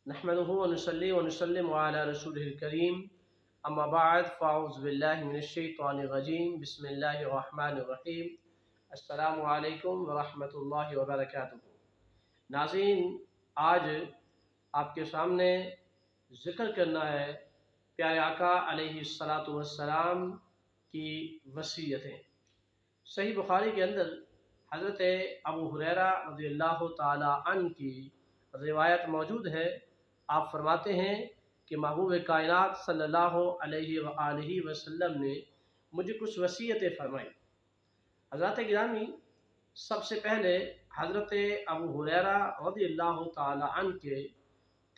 नहमदुहु व नुसल्ली व नुसल्लिमु अला रसूलिल करीम अम्मा बाद फ़अऊज़ु बिल्लाहि मिनश शैतानिर रजीम बिस्मिल्लाहिर रहमानिर रहीम अस्सलामु अलैकुम व रहमतुल्लाहि व बरकातुहू। नाज़रीन, आज आपके सामने ज़िक्र करना है प्यारे आका अलैहिस्सलातु वस्सलाम की वसीयतें। सही बुखारी के अंदर हज़रत अबू हुरैरा रज़ियल्लाहु ताला अन्हु की रिवायत मौजूद है। आप फरमाते हैं कि महबूब कायनात सल्लल्लाहु अलैहि वसल्लम ने मुझे कुछ वसीयतें फरमाई। हज़रत गिरामी, सबसे पहले हज़रत अबू हुरैरा रज़ियल्लाहु ताला अन्हु के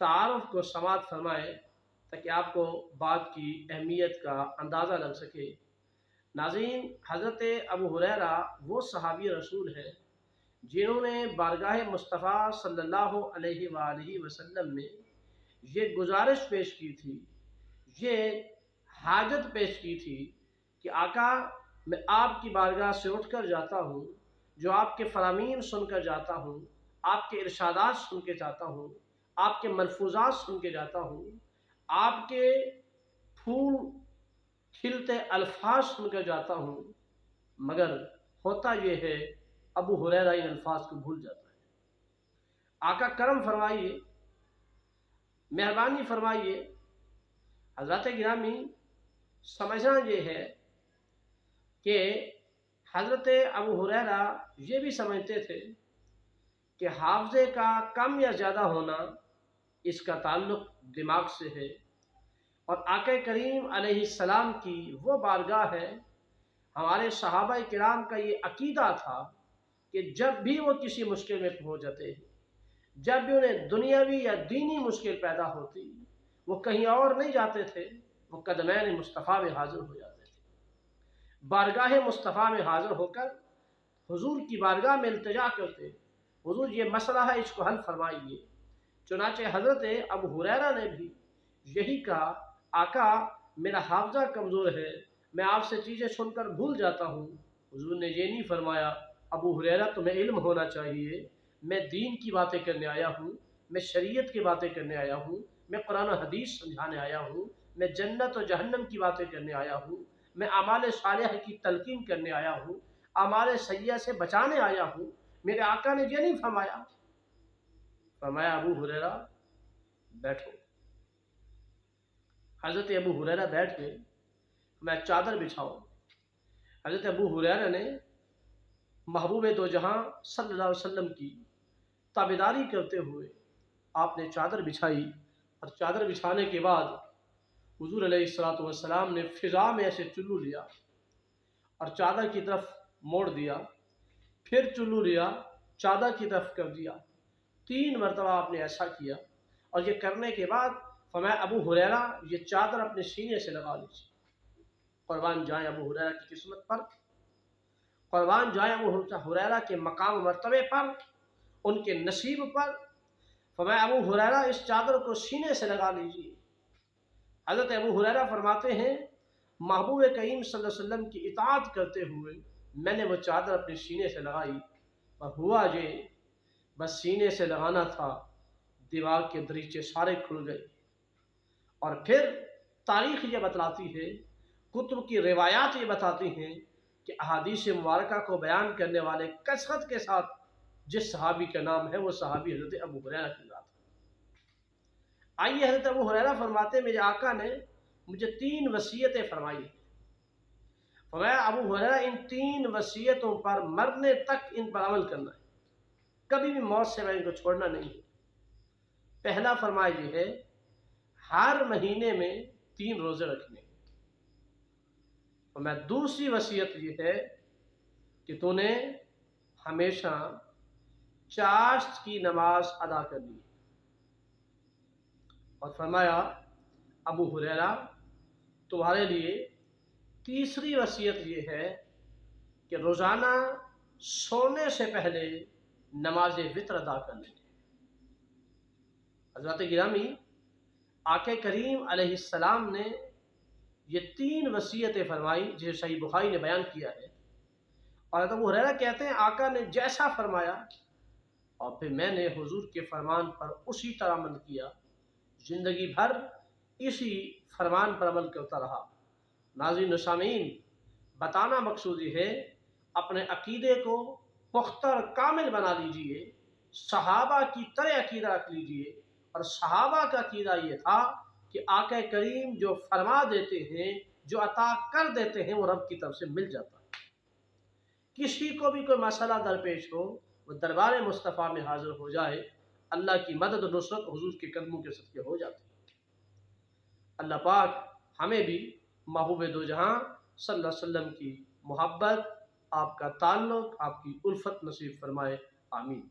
तारुफ़ को समाअत फरमाए ताकि आपको बात की अहमियत का अंदाज़ा लग सके। नाज़रीन, हज़रत अबू हुरैरा वो सहाबी रसूल हैं जिन्होंने बारगाह मुस्तफ़ा सल्लल्लाहु अलैहि वसल्लम में ये गुजारिश पेश की थी, ये हाजत पेश की थी कि आका, मैं आपकी बारगाह से उठ कर जाता हूँ, जो आपके फरामीन सुनकर जाता हूँ, आपके इरशादात सुन के जाता हूँ, आपके मलफूज़ात सुन के जाता हूँ, आपके फूल खिलते अल्फाज सुनकर जाता हूँ, मगर होता ये है अबू हुरैरा इन अल्फाज को भूल जाता है। आका करम फरमाइए, मेहरबानी फरमाइए। हज़रत गिरामी, समझना ये है कि हज़रत अबू हुरैरा ये भी समझते थे कि हाफ़ज़े का कम या ज़्यादा होना इसका ताल्लुक़ दिमाग से है, और आका करीम अलैहिस्सलाम की वो बारगाह है। हमारे सहाबा किराम का ये अकीदा था कि जब भी वो किसी मुश्किल में पहुँच जाते, जब भी उन्हें दुनियावी या दीनी मुश्किल पैदा होती, वो कहीं और नहीं जाते थे, वो कदमैन मुस्तफ़ा में हाज़िर हो जाते थे। बारगाह मुस्तफ़ा में हाज़िर होकर हुज़ूर की बारगाह में इल्तिजा करते, हुज़ूर ये मसला है, इसको हल फरमाइए। चुनांचे हज़रत अबू हुरैरा ने भी यही कहा, आका, मेरा हाफ़ज़ा कमज़ोर है, मैं आपसे चीज़ें सुनकर भूल जाता हूँ। हुज़ूर ने ये नहीं फरमाया, अबू हुरैरा, तुम्हें इल्म होना चाहिए, मैं दीन की बातें करने आया हूँ, मैं शरीयत की बातें करने आया हूँ, मैं कुरान और हदीस समझाने आया हूँ, मैं जन्नत और जहन्नम की बातें करने आया हूँ, मैं अमाल सालिह की तलकीन करने आया हूँ, अमाल सय्या से बचाने आया हूँ। मेरे आका ने ये नहीं फरमाया। फरमाया, अबू हुरैरा बैठो। हज़रत अबू हुरैरा बैठ गए। मैं चादर बिछाओ। हज़रत अबू हुरैरा ने महबूब दो जहां सल्लल्लाहु अलैहि वसल्लम की ताबेदारी करते हुए आपने चादर बिछाई, और चादर बिछाने के बाद हुज़ूर अलैहिस्सलातु वस्सलाम ने फ़िज़ा में ऐसे चुल्लू लिया और चादर की तरफ मोड़ दिया, फिर चुल्लू लिया, चादर की तरफ कर दिया। 3 मरतबा आपने ऐसा किया, और ये करने के बाद फरमाया, अबू हुरैरा, ये चादर अपने सीने से लगा लीजिए। कुर्बान जाए अबू हुरैरा की किस्मत पर, कुर्बान जाए अबू हुरैरा के मकाम मर्तबे पर, उनके नसीब पर। फरमाया, अबू हुरैरा, इस चादर को सीने से लगा लीजिए। हज़रत अबू हुरैरा फरमाते हैं, महबूब करीम सल्लल्लाहु अलैहि वसल्लम की इताअत करते हुए मैंने वो चादर अपने सीने से लगाई, और हुआ ये, बस सीने से लगाना था, दीवार के दरीचे सारे खुल गए। और फिर तारीख़ ये बतलाती है, कुतुब की रिवायात ये बताती हैं कि अहादीस मुबारका को बयान करने वाले कसरत के साथ जिस सहाबी का नाम है, वो सहाबी हज़रत अबू हुरैरा की बात है। आइए, हज़रत अबू हुरैरा फरमाते, मेरे आका ने मुझे 3 वसीयतें फरमाई। फरमाया, अबू हुरैरा, इन 3 वसीयतों पर मरने तक इन पर अमल करना है, कभी भी मौत से मैं इनको छोड़ना नहीं है। पहला फरमाया ये है, हर महीने में 3 रोज़े रखने। और मैं दूसरी वसीयत ये है कि तूने हमेशा चाश्त की नमाज अदा करनी है। और फरमाया, अबू हुरैरा, तुम्हारे लिए तीसरी वसीयत ये है कि रोज़ाना सोने से पहले नमाज वित्र अदा कर लें। हज़रत गिरामी, आके करीम अलैहिस्सलाम ने ये 3 वसीयतें फरमाई, जिसे सही बुखारी ने बयान किया है। और अबू हुरैरा कहते हैं, आका ने जैसा फरमाया और फिर मैंने हुजूर के फरमान पर उसी तरह अमल किया, زندگی بھر اسی فرمان پر عمل کرتا رہا۔ ناظرین و سامعین، بتانا مقصود یہ ہے اپنے عقیدے کو پختہ اور کامل بنا لیجئے، صحابہ کی طرح عقیدہ رکھ لیجئے، اور صحابہ کا عقیدہ یہ تھا کہ آقا کریم جو فرما دیتے ہیں، جو عطا کر دیتے ہیں، وہ رب کی طرف سے مل جاتا ہے۔ کسی کو بھی کوئی مسئلہ درپیش ہو، وہ دربار مصطفیٰ میں حاضر ہو جائے، اللہ کی مدد و نصرت حضور کے قدموں کے صدقے ہو جاتی ہے۔ اللہ پاک ہمیں بھی محبوب دو جہاں صلی اللہ علیہ وسلم کی محبت، آپ کا تعلق، آپ کی الفت نصیب فرمائے، آمین۔